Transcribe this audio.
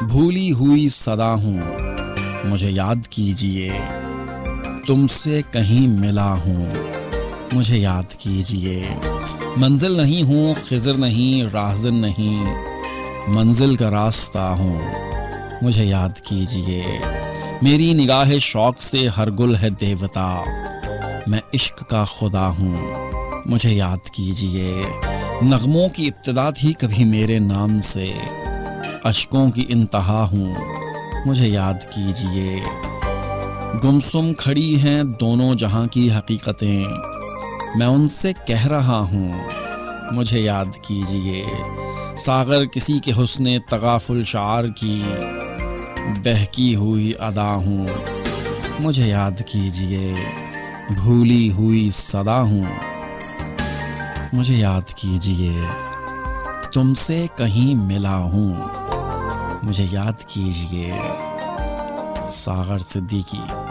بھولی ہوئی صدا ہوں مجھے یاد کیجئے، تم سے کہیں ملا ہوں مجھے یاد کیجئے، منزل نہیں ہوں خضر نہیں راہزن نہیں، منزل کا راستہ ہوں مجھے یاد کیجئے، میری نگاہ شوق سے ہر گل ہے دیوتا، میں عشق کا خدا ہوں مجھے یاد کیجئے، نغموں کی ابتدا تھی کبھی میرے نام سے، اشکوں کی انتہا ہوں مجھے یاد کیجئے، گمسم کھڑی ہیں دونوں جہاں کی حقیقتیں، میں ان سے کہہ رہا ہوں مجھے یاد کیجئے، ساغر کسی کے حسن تغافل شعر کی بہکی ہوئی ادا ہوں مجھے یاد کیجئے، بھولی ہوئی صدا ہوں مجھے یاد کیجئے، تم سے کہیں ملا ہوں مجھے یاد کیجئے۔ ساغر صدیقی۔